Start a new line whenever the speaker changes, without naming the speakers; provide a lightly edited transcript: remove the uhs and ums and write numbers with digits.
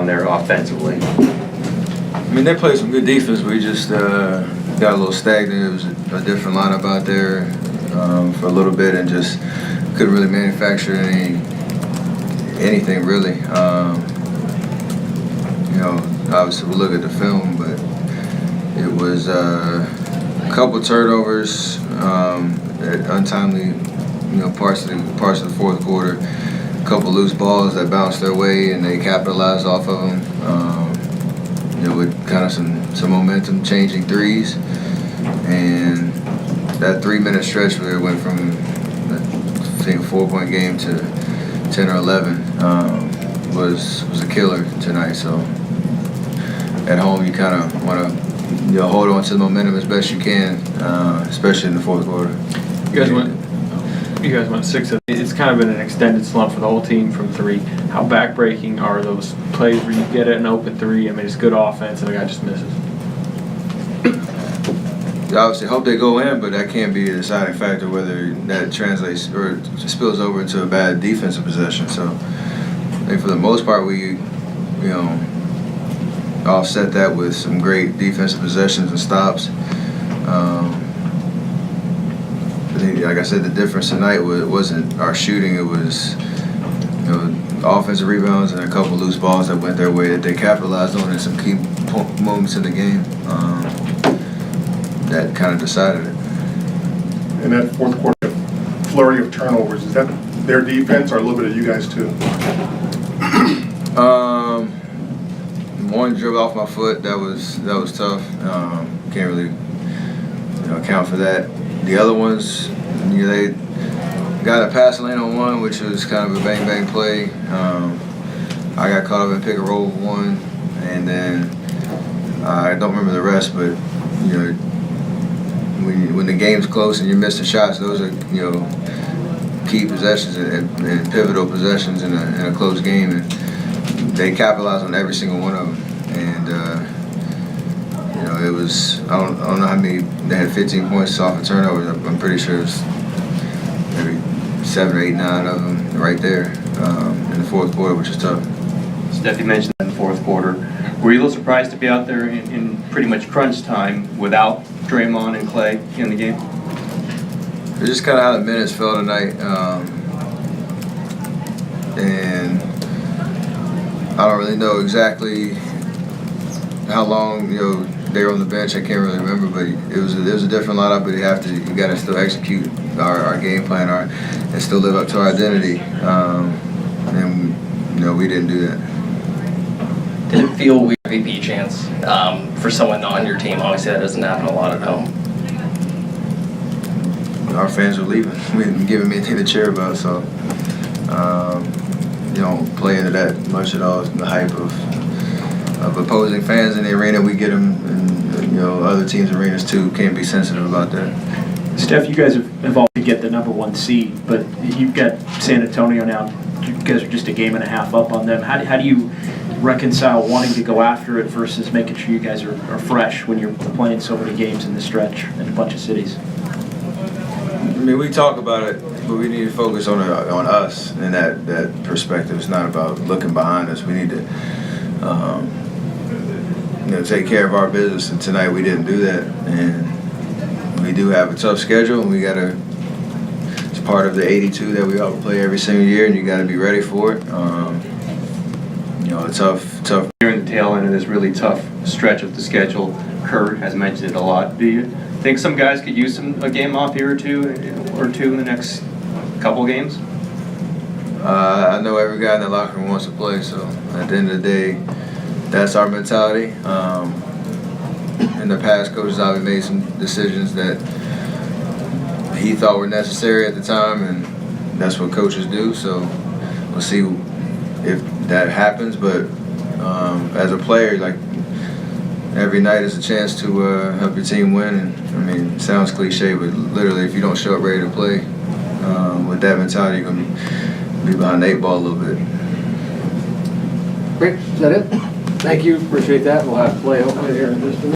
down there offensively?
I mean, they played some good defense. We just got a little stagnant. It was a different lineup out there for a little bit, and just couldn't really manufacture anything really. You know, obviously we look at the film, but it was a couple turnovers at untimely, parts of the fourth quarter. A couple loose balls that bounced their way, and they capitalized off of them. With kind of some momentum changing threes, and that 3-minute stretch where it went from I think a 4-point game to 10 or 11 was a killer tonight. So at home, you kind of want to hold on to the momentum as best you can, especially in the fourth quarter.
You guys went 6 of. It's kind of been an extended slump for the whole team from 3. How backbreaking are those plays where you get an open 3? I mean, it's good offense and the guy just misses.
You obviously hope they go in, but that can't be a deciding factor whether that translates or spills over into a bad defensive possession. So I think for the most part, we offset that with some great defensive possessions and stops. I think, like I said, the difference tonight wasn't our shooting. It was offensive rebounds and a couple loose balls that went their way that they capitalized on in some key moments in the game that kind of decided it.
In that fourth quarter flurry of turnovers, is that their defense or a little bit of you guys too?
One dribble off my foot, that was tough. Can't really account for that. The other ones, they got a pass lane on one, which was kind of a bang play. I got caught up in pick and roll with one, and then I don't remember the rest, but when the game's close and you're missing shots, those are key possessions and pivotal possessions in a close game, and they capitalized on every single one of them. And it was I don't know how many they had 15 points off of turnovers. I'm pretty sure it was maybe 7 or 8, 9 of them right there in the fourth quarter, which is tough.
Steph, you mentioned that in the fourth quarter. Were you a little surprised to be out there in pretty much crunch time without Draymond and Clay in the game?
It's just kind of how the minutes fell tonight, and I don't really know exactly how long they were on the bench. I can't really remember, but it was a different lineup. But you got to still execute our game plan, and still live up to our identity. And we didn't do that.
Did it feel weird MVP chance for someone on your team? Obviously, that doesn't happen a lot at home.
Our fans were leaving. We didn't give them anything to cheer about, so you don't play into that much at all. The hype of opposing fans in the arena, we get them, and other teams' arenas too. Can't be sensitive about that.
Steph, you guys have evolved to get the #1 seed, but you've got San Antonio now. You guys are just a game and a half up on them. How do you reconcile wanting to go after it versus making sure you guys are fresh when you're playing so many games in the stretch in a bunch of cities?
I mean, we talk about it, but we need to focus on us and that perspective. It's not about looking behind us. We need to take care of our business, and tonight we didn't do that. And we do have a tough schedule, and it's part of the 82 that we all play every single year, and you got to be ready for it. A tough.
You're in the tail end of this really tough stretch of the schedule. Kurt has mentioned it a lot. Do you think some guys could use a game off here or two in the next couple games?
I know every guy in the locker room wants to play, so at the end of the day, that's our mentality. In the past, Coach Zavi made some decisions that he thought were necessary at the time, and that's what coaches do. So we'll see if that happens. But as a player, like, every night is a chance to help your team win. And I mean, it sounds cliche, but literally, if you don't show up ready to play with that mentality, you're going to be behind the 8 ball a little bit.
Great. Is that it? Thank you. Appreciate that. We'll have play hopefully here in just a minute.